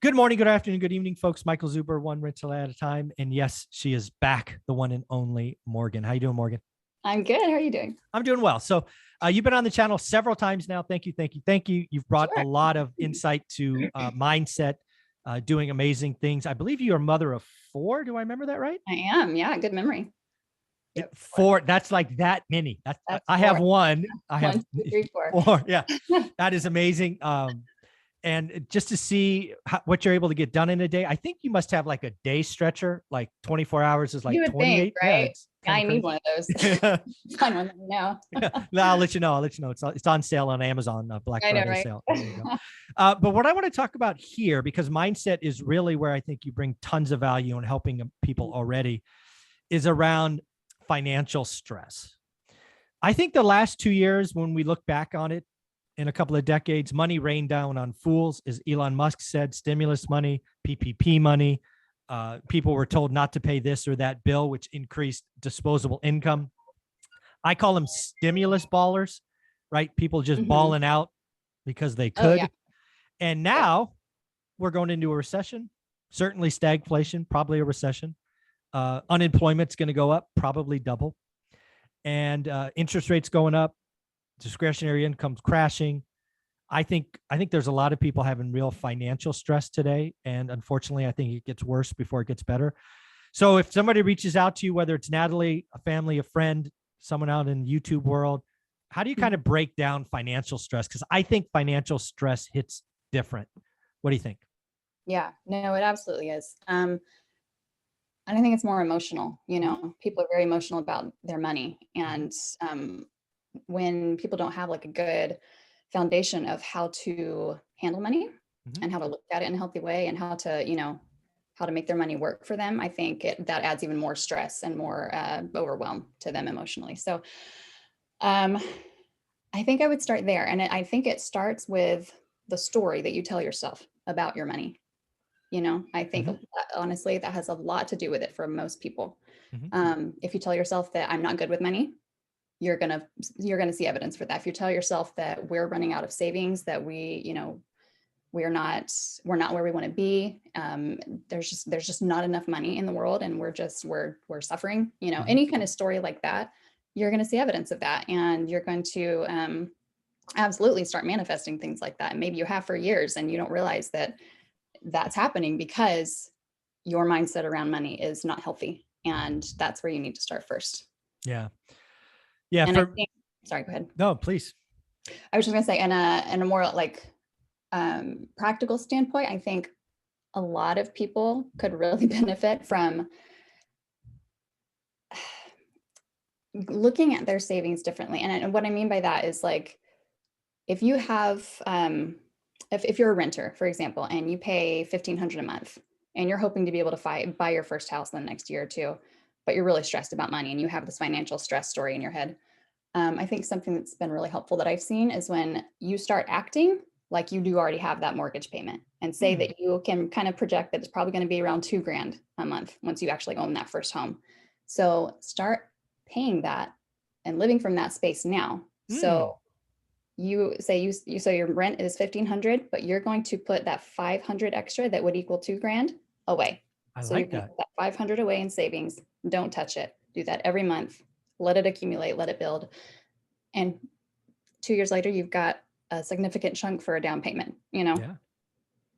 Good morning, good afternoon, good evening, folks. Michael Zuber, one rental at a time. And yes, she is back, the one and only Morgan. How you doing, Morgan? I'm good. How are you doing? I'm doing well. So you've been on the channel several times now. Thank you, thank you, thank you. You've brought a lot of insight to mindset, doing amazing things. I believe you're a mother of 4. Do I remember that right? I am. Yeah, good memory. Yep. 4. That's like that many. That's I 4. have 1. I have 1, 2, 3, 4. 4. Yeah, that is amazing. And just to see what you're able to get done in a day, I think you must have like a day stretcher, like 24 hours is like you would 28. think, right? Yeah, I need one of those. Find one now. No, I'll let you know. It's on sale on Amazon, Black Friday right? sale. There you go. But what I want to talk about here, because mindset is really where I think you bring tons of value in helping people already, is around financial stress. I think the last 2 years, when we look back on it, in a couple of decades, money rained down on fools, as Elon Musk said, stimulus money, PPP money. People were told not to pay this or that bill, which increased disposable income. I call them stimulus ballers, right? People just balling out because they could. Oh, yeah. And now we're going into a recession, certainly stagflation, probably a recession. Unemployment's going to go up, probably double. And interest rates going up. Discretionary income's crashing. I think there's a lot of people having real financial stress today. And unfortunately, I think it gets worse before it gets better. So if somebody reaches out to you, whether it's Natalie, a family, a friend, someone out in the YouTube world, how do you kind of break down financial stress? Because I think financial stress hits different. What do you think? Yeah, no, it absolutely is. And I think it's more emotional. You know, people are very emotional about their money. And when people don't have like a good foundation of how to handle money and how to look at it in a healthy way and how to, you know, how to make their money work for them, I think that adds even more stress and more overwhelm to them emotionally. So I think I would start there. And I think it starts with the story that you tell yourself about your money. You know, I think honestly, that has a lot to do with it for most people. If you tell yourself that I'm not good with money, you're going to see evidence for that. If you tell yourself that we're running out of savings, that we're not where we want to be. There's just not enough money in the world and we're suffering, you know, any kind of story like that, you're going to see evidence of that. And you're going to absolutely start manifesting things like that. And maybe you have for years and you don't realize that that's happening because your mindset around money is not healthy. And that's where you need to start first. Yeah. Yeah. And sorry, go ahead. No, please. I was just gonna say, in a more like practical standpoint, I think a lot of people could really benefit from looking at their savings differently. And what I mean by that is like, if you have, if you're a renter, for example, and you pay $1,500 a month and you're hoping to be able to buy your first house in the next year or two, but you're really stressed about money and you have this financial stress story in your head. I think something that's been really helpful that I've seen is when you start acting like you do already have that mortgage payment and say that you can kind of project that it's probably going to be around $2,000 a month once you actually own that first home. So start paying that and living from that space now. So you say so your rent is $1,500, but you're going to put that $500 extra that would equal $2,000 away. So like that. Put that $500 away in savings. Don't touch it. Do that every month. Let it accumulate, let it build. And 2 years later, you've got a significant chunk for a down payment, you know?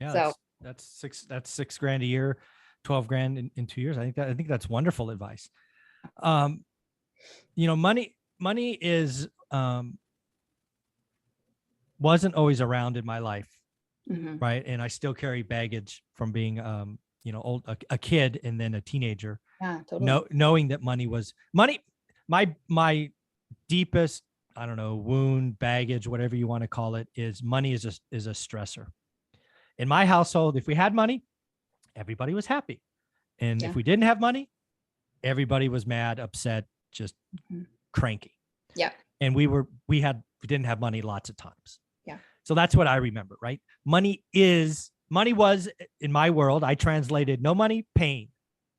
Yeah. So that's $6,000 a year, $12,000 in 2 years. I think that's wonderful advice. You know, money is, wasn't always around in my life. Right. And I still carry baggage from being, you know, a kid and then a teenager. Yeah, totally. Knowing that money. My deepest, I don't know, wound, baggage, whatever you want to call it, is money is a stressor. In my household, if we had money, everybody was happy. And if we didn't have money, everybody was mad, upset, just cranky. Yeah. And we didn't have money lots of times. Yeah. So that's what I remember, right? Money was, in my world, I translated no money, pain.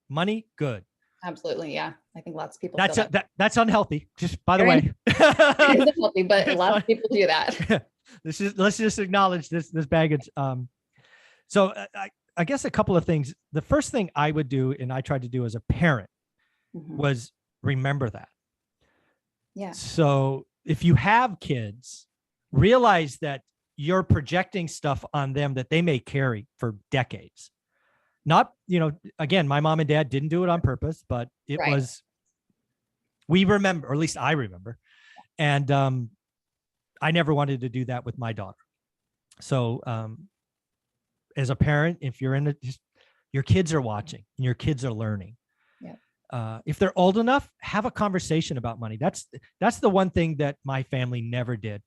Money, good. Absolutely. Yeah. I think lots of people that's unhealthy. Just by the way, it is unhealthy, but a lot of people do that. Let's just acknowledge this baggage. So I guess a couple of things. The first thing I would do, and I tried to do as a parent, was remember that. Yeah. So if you have kids, realize that you're projecting stuff on them that they may carry for decades. Not, again, my mom and dad didn't do it on purpose, but it Right. was, we remember, or at least I remember. And I never wanted to do that with my daughter. So as a parent, if you're your kids are watching and your kids are learning. If they're old enough, have a conversation about money. That's the one thing that my family never did.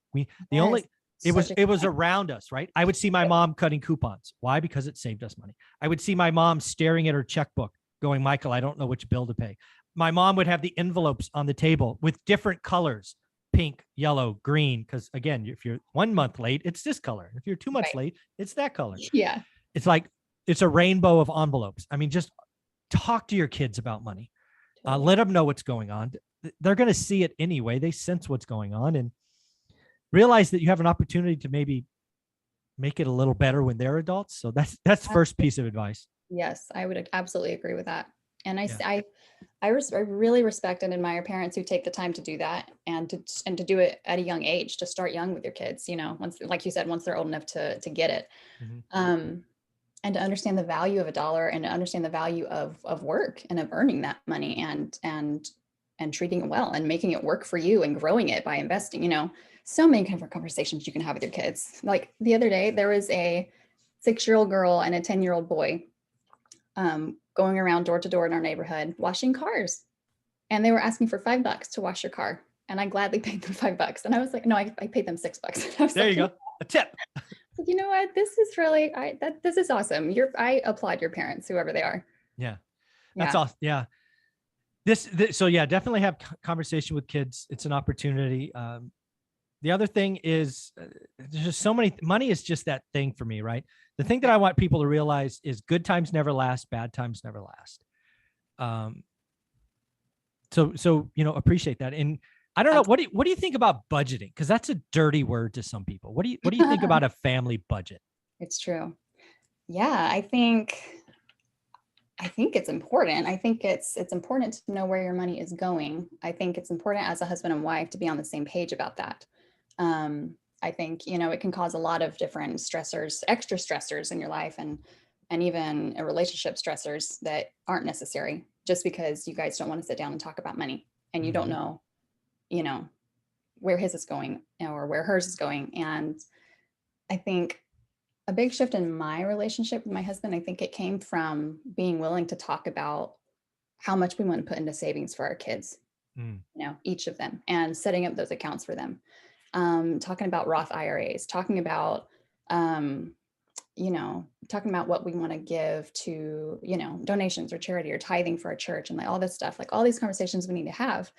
It was around us, right? I would see my mom cutting coupons. Why? Because it saved us money. I would see my mom staring at her checkbook going, Michael, I don't know which bill to pay. My mom would have the envelopes on the table with different colors, pink, yellow, green. Because again, if you're 1 month late, it's this color. If you're 2 months late, it's that color. Yeah. It's like, it's a rainbow of envelopes. I mean, just talk to your kids about money. Let them know what's going on. They're going to see it anyway. They sense what's going on, and realize that you have an opportunity to maybe make it a little better when they're adults. So that's the first piece of advice. Yes, I would absolutely agree with that. And I really respect and admire parents who take the time to do that and to do it at a young age, to start young with your kids, once, like you said, once they're old enough to get it. And to understand the value of a dollar and to understand the value of work and of earning that money and treating it well and making it work for you and growing it by investing, so many different conversations you can have with your kids. Like the other day, there was a 6-year-old girl and a 10-year-old boy going around door to door in our neighborhood, washing cars. And they were asking for $5 to wash your car. And I gladly paid them $5. And I was like, no, I paid them $6. There you go. A tip. You know what? This is really, this is awesome. I applaud your parents, whoever they are. Yeah. That's awesome. Yeah. So yeah, definitely have conversation with kids. It's an opportunity. The other thing is there's just so many, money is just that thing for me, right? The thing that I want people to realize is good times never last, bad times never last. So, appreciate that. And I don't know, what do you think about budgeting? Because that's a dirty word to some people. What do you think about a family budget? It's true. Yeah, I think it's important. I think it's important to know where your money is going. I think it's important as a husband and wife to be on the same page about that. I think, it can cause a lot of different stressors, extra stressors in your life and even a relationship stressors that aren't necessary just because you guys don't want to sit down and talk about money and you don't know, where his is going or where hers is going. And I think a big shift in my relationship with my husband, I think it came from being willing to talk about how much we want to put into savings for our kids, each of them, and setting up those accounts for them. Talking about Roth IRAs, talking about what we want to give to, donations or charity or tithing for a church and like all this stuff, like all these conversations we need to have.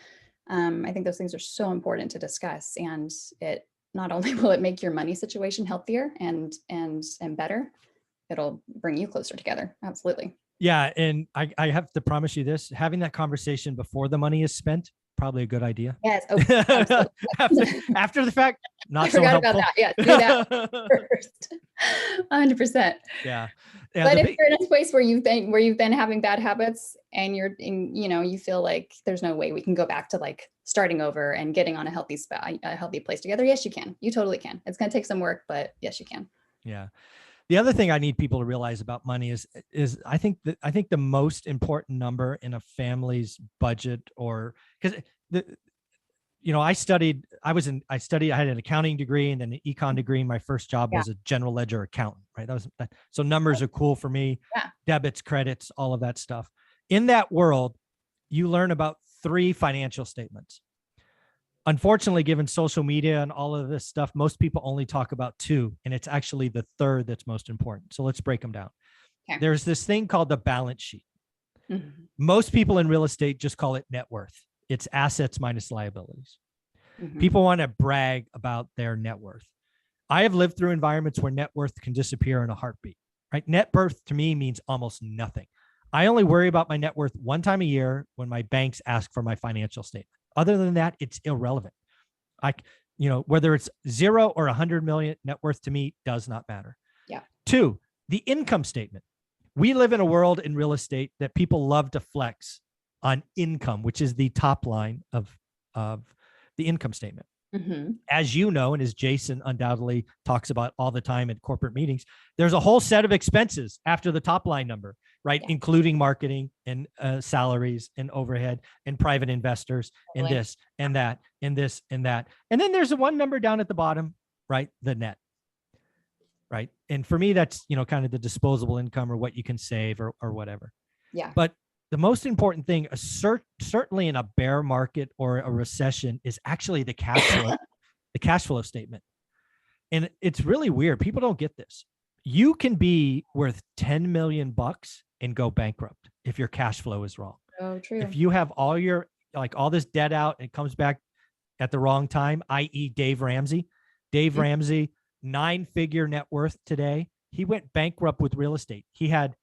I think those things are so important to discuss, and it not only will it make your money situation healthier and better, it'll bring you closer together. Absolutely. Yeah. And I have to promise you this, having that conversation before the money is spent, probably a good idea. Yes. Oh, after the fact, not so forgot helpful. about that. Yeah, do that first. 100%. Yeah. But if you're in a place where you've been having bad habits and you feel like there's no way we can go back to like starting over and getting on a healthy place together, yes, you can. You totally can. It's going to take some work, but yes, you can. Yeah. The other thing I need people to realize about money is I think the most important number in a family's budget, or because I had an accounting degree and then an econ degree. My first job was a general ledger accountant, right? So numbers are cool for me. Yeah. Debits, credits, all of that stuff. In that world, you learn about 3 financial statements. Unfortunately, given social media and all of this stuff, most people only talk about 2, and it's actually the 3rd that's most important. So let's break them down. Okay. There's this thing called the balance sheet. Mm-hmm. Most people in real estate just call it net worth. It's assets minus liabilities. Mm-hmm. People want to brag about their net worth. I have lived through environments where net worth can disappear in a heartbeat, right? Net worth to me means almost nothing. I only worry about my net worth one time a year when my banks ask for my financial statement. Other than that, it's irrelevant. Whether it's 0 or 100 million, net worth to me does not matter. Yeah. 2, The income statement. We live in a world in real estate that people love to flex on income, which is the top line of the income statement. As you know, and as Jason undoubtedly talks about all the time at corporate meetings, there's a whole set of expenses after the top line number, right? Yeah. Including marketing and salaries and overhead and private investors and this and that and this and that. And then there's a one number down at the bottom, right? The net, right? And for me, that's, kind of the disposable income or what you can save or whatever. Yeah. But the most important thing, certainly in a bear market or a recession, is actually the cash flow statement. And it's really weird. People don't get this. You can be worth 10 million bucks and go bankrupt if your cash flow is wrong. Oh, true. If you have all this debt out and it comes back at the wrong time, i.e. Dave Ramsey. Dave Ramsey, 9-figure net worth today. He went bankrupt with real estate. He had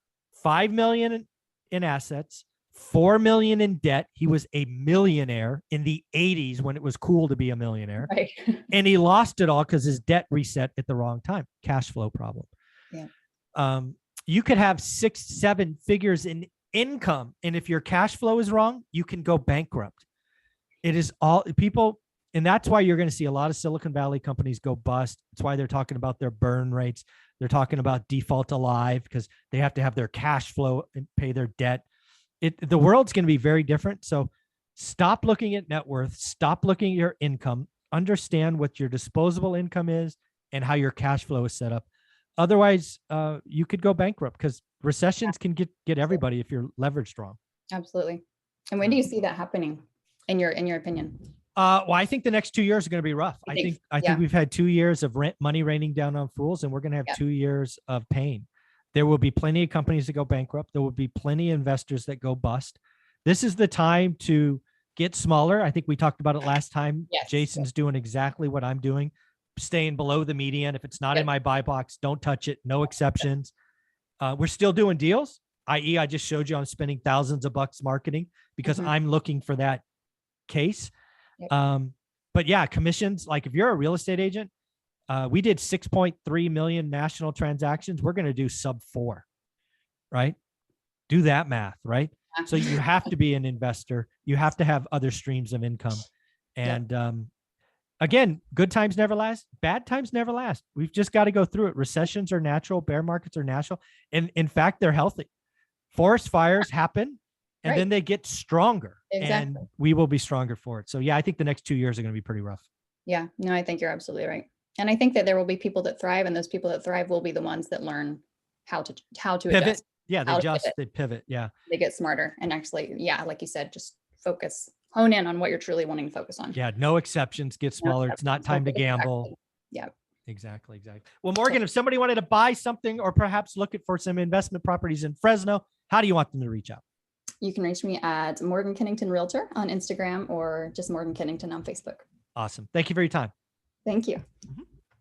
5 million in assets, 4 million in debt. He was a millionaire in the 80s when it was cool to be a millionaire. Right. And he lost it all because his debt reset at the wrong time. Cash flow problem. Yeah. You could have 6-7 figures in income, and if your cash flow is wrong, you can go bankrupt. It is all people, and that's why you're going to see a lot of Silicon Valley companies go bust. That's why they're talking about their burn rates. They're talking about default alive because they have to have their cash flow and pay their debt. The world's going to be very different. So stop looking at net worth. Stop looking at your income. Understand what your disposable income is and how your cash flow is set up. Otherwise, you could go bankrupt because recessions can get everybody if you're leveraged wrong. Absolutely. And when do you see that happening in your opinion? Well, I think the next 2 years are going to be rough. I think we've had 2 years of money raining down on fools, and we're going to have 2 years of pain. There will be plenty of companies that go bankrupt. There will be plenty of investors that go bust. This is the time to get smaller. I think we talked about it last time. Yes. Jason's doing exactly what I'm doing, staying below the median. If it's not in my buy box, don't touch it. No exceptions. We're still doing deals, i.e. I just showed you I'm spending thousands of bucks marketing because I'm looking for that case. But yeah, commissions, like if you're a real estate agent, we did 6.3 million national transactions. We're going to do sub 4, right? Do that math, right? So you have to be an investor. You have to have other streams of income. And again, good times never last. Bad times never last. We've just got to go through it. Recessions are natural. Bear markets are natural. And in fact, they're healthy. Forest fires happen. And then they get stronger. Exactly. And we will be stronger for it. So yeah, I think the next 2 years are going to be pretty rough. Yeah, no, I think you're absolutely right. And I think that there will be people that thrive, and those people that thrive will be the ones that learn how to pivot. Adjust. Yeah, they pivot. Yeah. They get smarter and actually, like you said, just hone in on what you're truly wanting to focus on. Yeah, no exceptions, get smaller. It's not time to gamble. Yeah. Exactly. Well, Morgan, if somebody wanted to buy something or perhaps look for some investment properties in Fresno, how do you want them to reach out? You can reach me at Morgan Kennington Realtor on Instagram or just Morgan Kennington on Facebook. Awesome. Thank you for your time. Thank you. Mm-hmm.